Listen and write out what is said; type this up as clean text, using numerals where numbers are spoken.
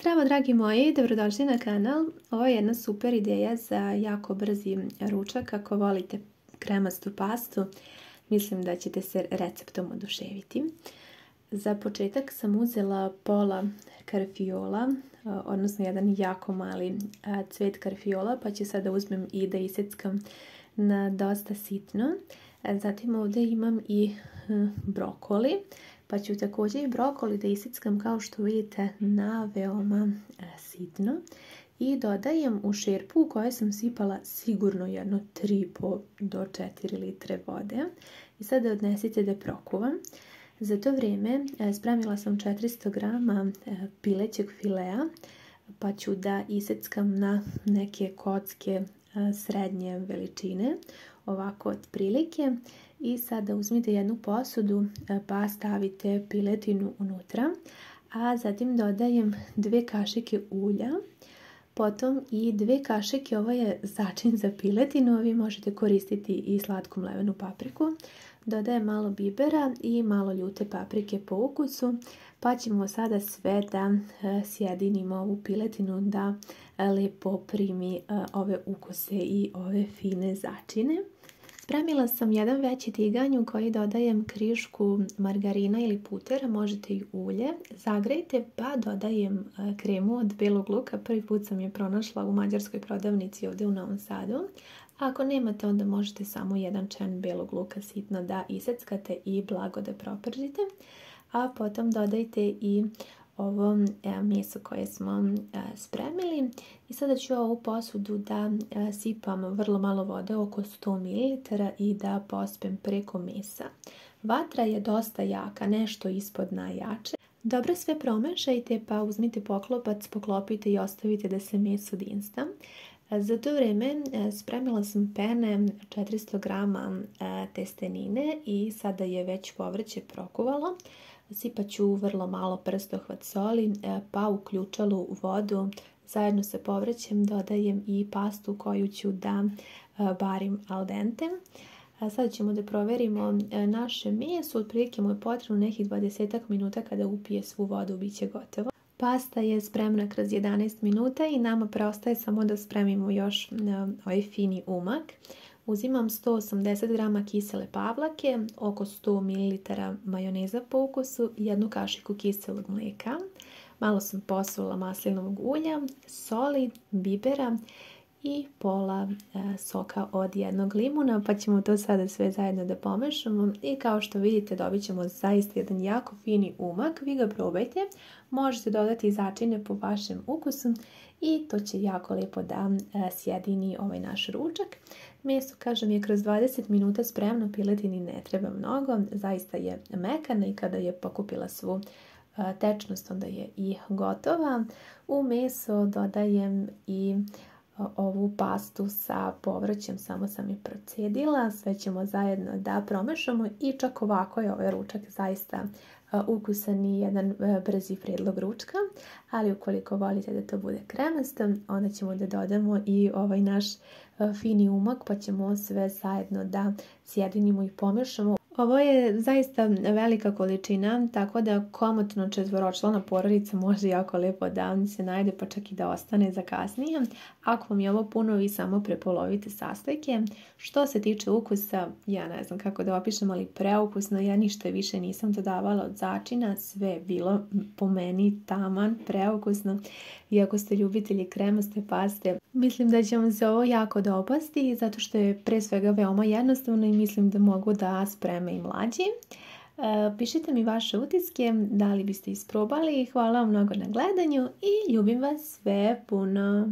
Zdravo dragi moji, dobrodošli na kanal. Ovo je jedna super ideja za jako brzi ručak. Ako volite kremastu pastu, mislim da ćete se receptom oduševiti. Za početak sam uzela pola karfiola, odnosno jedan jako mali cvet karfiola, pa ću sada uzmem i da iseckam na dosta sitno. Zatim ovdje imam i brokoli, pa ću također i brokoli da iseckam kao što vidite na veoma sitno. I dodajem u šerpu u kojoj sam sipala sigurno jedno 3,5 do 4 litre vode. I sada odnesite da prokuvam. Za to vrijeme spremila sam 400 grama pilećeg filea, pa ću da iseckam na neke kocke srednje veličine, ovako otprilike. I sada uzmite jednu posudu pa stavite piletinu unutra, a zatim dodajem 2 kašike ulja, potom i 2 kašike, ovo je začin za piletinu, vi možete koristiti i slatku mlevenu papriku. Dodajem malo bibera i malo ljute paprike po ukusu, pa ćemo sada sve da sjedinimo ovu piletinu da lepo primi ove ukuse i ove fine začine. Spremila sam jedan veći tiganj u koji dodajem krišku margarina ili putera, možete i ulje. Zagrejte pa dodajem kremu od belog luka. Prvi put sam je pronašla u mađarskoj prodavnici ovdje u Novom Sadu. Ako nemate, onda možete samo jedan čen belog luka sitno da iseckate i blago da propržite. A potom dodajte i ovo meso koje smo spremili. I sada ću ovu posudu da sipam vrlo malo vode, oko 100 ml, i da pospem preko mesa. Vatra je dosta jaka, nešto ispod najjače. Dobro sve promešajte, pa uzmite poklopac, poklopite i ostavite da se meso dinsta. Za to vrijeme spremila sam pene, 400 grama testenine i sada je već povrće prokuvalo. Sipat ću vrlo malo prstohvat soli, pa u ključalu vodu zajedno sa povrćem dodajem i pastu koju ću da barim al dente. Sad ćemo da proverimo naše meso, otprilike mu je potrebno nekih 20 minuta, kada upije svu vodu bit će gotovo. Pasta je spremna kroz 11 minuta i nama preostaje samo da spremimo još ovaj fini umak. Uzimam 180 grama kisele pavlake, oko 100 ml majoneza po ukusu, jednu kašiku kiselog mlijeka, malo sam posula maslinovog ulja, soli, bibera i pola soka od jednog limuna, pa ćemo to sada sve zajedno da pomešamo i kao što vidite dobit ćemo zaista jedan jako fini umak. Vi ga probajte, možete dodati začine po vašem ukusu i to će jako lijepo da sjedini ovaj naš ručak. Meso, kažem, je kroz 20 minuta spremno, piletini ne treba mnogo, zaista je mekana i kada je pokupila svu tečnost, onda je i gotova. U meso dodajem i ovu pastu sa povrćem, samo sam je procedila, sve ćemo zajedno da promešamo i čak ovako je ovaj ručak zaista ukusan i jedan brzi prijedlog ručka, ali ukoliko volite da to bude kremasto, onda ćemo da dodamo i ovaj naš fini umak, pa ćemo sve zajedno da sjedinimo i pomešamo. Ovo je zaista velika količina, tako da komotno 4-člana porodica može jako lijepo da se najde, pa čak i da ostane za kasnije. Ako vam je ovo puno, vi samo prepolovite sastojke. Što se tiče ukusa, ja ne znam kako da opišem, ali preukusno, ja ništa više nisam dodavala od začina, sve je bilo po meni taman, preukusno. I ako ste ljubitelji kremaste paste, mislim da će vam se ovo jako dopasti, zato što je pre svega veoma jednostavno i mislim da mogu da spreme i mlađi. Pišite mi vaše utiske, da li biste isprobali. Hvala vam mnogo na gledanju i ljubim vas sve puno.